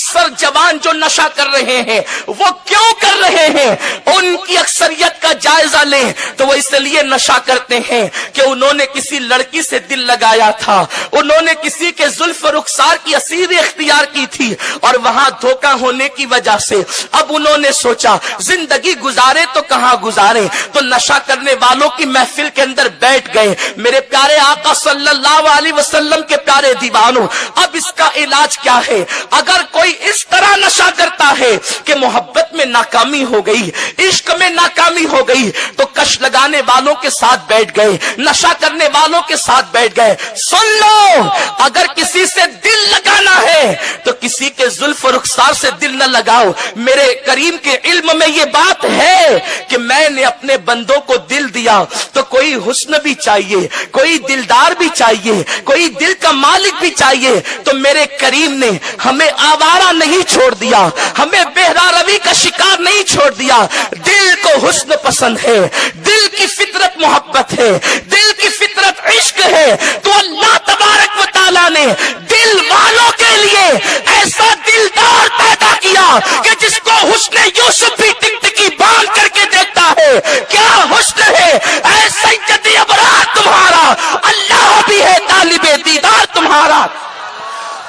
اکثر جوان جو نشہ کر رہے ہیں وہ کیوں کر رہے ہیں؟ ان کی اکثریت کا جائزہ لیں تو وہ اس لیے نشہ کرتے ہیں کہ انہوں نے کسی لڑکی سے دل لگایا تھا، انہوں نے کسی کے زلف و رخسار کی اسیر اختیار کی تھی، اور وہاں دھوکہ ہونے کی وجہ سے اب انہوں نے سوچا زندگی گزارے تو کہاں گزارے، تو نشہ کرنے والوں کی محفل کے اندر بیٹھ گئے۔ میرے پیارے آقا صلی اللہ علیہ وسلم کے پیارے دیوانوں، اب اس کا علاج کیا ہے؟ اگر کوئی اس طرح نشہ کرتا ہے کہ محبت میں ناکامی ہو گئی، عشق میں ناکامی ہو گئی، تو کش لگانے والوں کے ساتھ بیٹھ گئے، نشہ کرنے والوں کے ساتھ بیٹھ گئے۔ سن لو، اگر کسی سے دل لگانا ہے تو کسی کے زلف و رخسار سے دل نہ لگاؤ۔ میرے کریم کے علم میں یہ بات ہے کہ میں نے اپنے بندوں کو دل دیا تو کوئی حسن بھی چاہیے، کوئی دلدار بھی چاہیے، کوئی دل کا مالک بھی چاہیے، تو میرے کریم نے ہمیں آوارہ نہیں چھوڑ دیا، ہمیں بہرا روی کا شکار نہیں چھوڑ دیا۔ دل کو حسن پسند ہے، دل کی فطرت محبت ہے، دل کی فطرت عشق ہے، تو اللہ تبارک و تعالیٰ نے دل والوں کے لیے ایسا دلدار پیدا کیا کہ جس کو حسن یوسف بھی ٹکٹکی باندھ کر کے دیکھتا ہے۔ کیا حسن ہے اے سید ابرار تمہارا، اللہ بھی ہے طالب دیدار تمہارا۔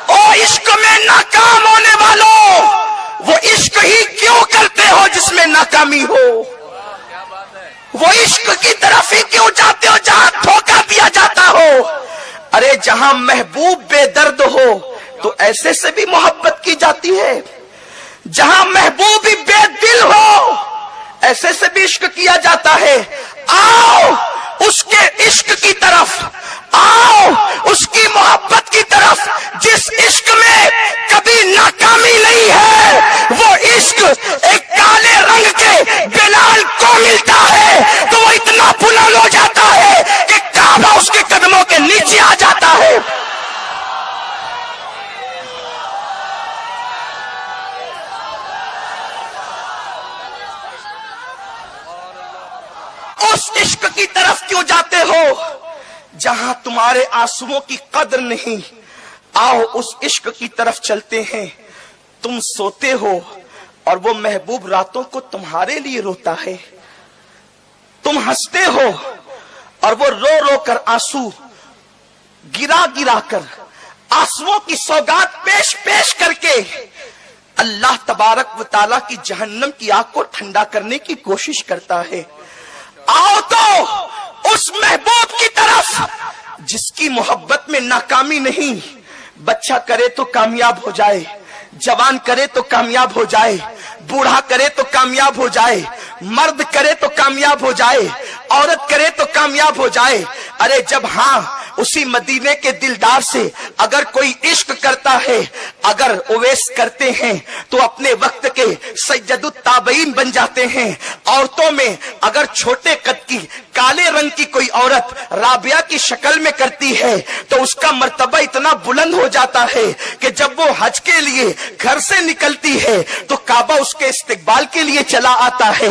او عشق میں ناکام ہونے والوں، وہ عشق ہی کیوں کرتے ہو جس میں ناکامی ہو؟ وہ عشق کی طرف ہی کیوں جاتے ہو جہاں دھوکہ دیا جاتا ہو؟ ارے جہاں محبوب بے درد ہو تو ایسے سے بھی محبت کی جاتی ہے، جہاں محبوب ہی بے دل ہو ایسے سے بھی عشق کیا جاتا ہے۔ آؤ اس کے عشق کی طرف، آؤ اس کی محبت کی طرف جس عشق میں کبھی ناکامی نہیں ہے۔ وہ عشق ایک کالے رنگ کے بلال کو ملتا ہے تو وہ اتنا بلند ہو جاتا ہے کہ کعبہ اس کے قدموں کے نیچے آ جاتا ہے۔ اس عشق کی طرف کیوں جاتے ہو جہاں تمہارے آنسوؤں کی قدر نہیں؟ آؤ اس عشق کی طرف چلتے ہیں۔ تم سوتے ہو اور وہ محبوب راتوں کو تمہارے لیے روتا ہے، تم ہنستے ہو اور وہ رو رو کر آنسو گرا گرا کر آنسوؤں کی سوگات پیش پیش کر کے اللہ تبارک و تعالیٰ کی جہنم کی آگ کو ٹھنڈا کرنے کی کوشش کرتا ہے۔ آؤ تو اس محبوب کی طرف جس کی محبت میں ناکامی نہیں۔ بچہ کرے تو کامیاب ہو جائے، جوان کرے تو کامیاب ہو جائے، بوڑھا کرے تو کامیاب ہو جائے، مرد کرے تو کامیاب ہو جائے، عورت کرے تو کامیاب ہو جائے۔ ارے جب ہاں اسی مدینے کے دلدار سے اگر کوئی عشق کرتا ہے، اگر اویس کرتے ہیں تو اپنے وقت کے سید التابعین بن جاتے ہیں۔ عورتوں میں اگر چھوٹے قد کی کالے رنگ کی کوئی عورت رابعہ کی شکل میں کرتی ہے تو اس کا مرتبہ اتنا بلند ہو جاتا ہے کہ جب وہ حج کے لیے گھر سے نکلتی ہے تو کعبہ اس کے استقبال کے لیے چلا آتا ہے۔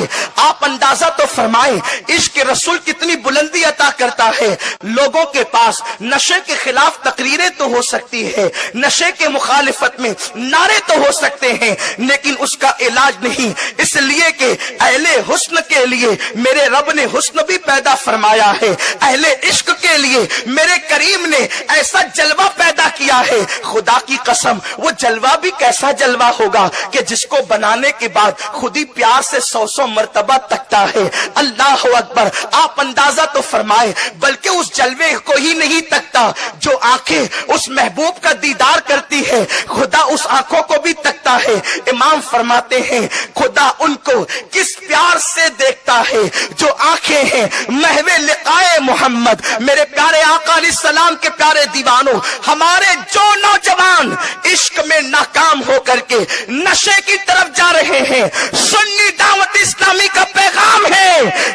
آپ اندازہ تو فرمائیں عشق رسول کتنی بلندی عطا کرتا ہے۔ لوگوں کے پاس نشے کے خلاف تقریریں تو ہو سکتی ہے، نشے کے مخالفت میں نعرے تو ہو سکتے ہیں، لیکن اس کا علاج نہیں، اس لیے کہ اہل حسن کے لیے میرے رب نے حسن بھی پیدا فرمایا ہے، اہل عشق کے لیے میرے کریم نے ایسا جلوہ پیدا کیا ہے۔ خدا کی قسم وہ جلوہ بھی کیسا جلوہ ہوگا کہ جس کو بنانے کے بعد خود ہی پیار سے 100 مرتبہ تکتا ہے۔ اللہ اکبر، آپ اندازہ تو فرمائے، بلکہ اس جلوے کو ہی نہیں تکتا جو آنکھیں اس محبوب کا دیدار کرتی ہے، خدا اس آنکھوں کو بھی تکتا ہے۔ امام فرماتے ہیں خدا ان کو کس پیار سے دیکھتا ہے جو آنکھیں ہیں محو لقائے محمد۔ میرے پیارے آقا علیہ السلام کے پیارے دیوانوں، ہمارے جو نوجوان عشق میں ناکام ہو کر کے نشے کی طرف جا رہے ہیں، سنی دعوت اسلامی کا پیغام ہے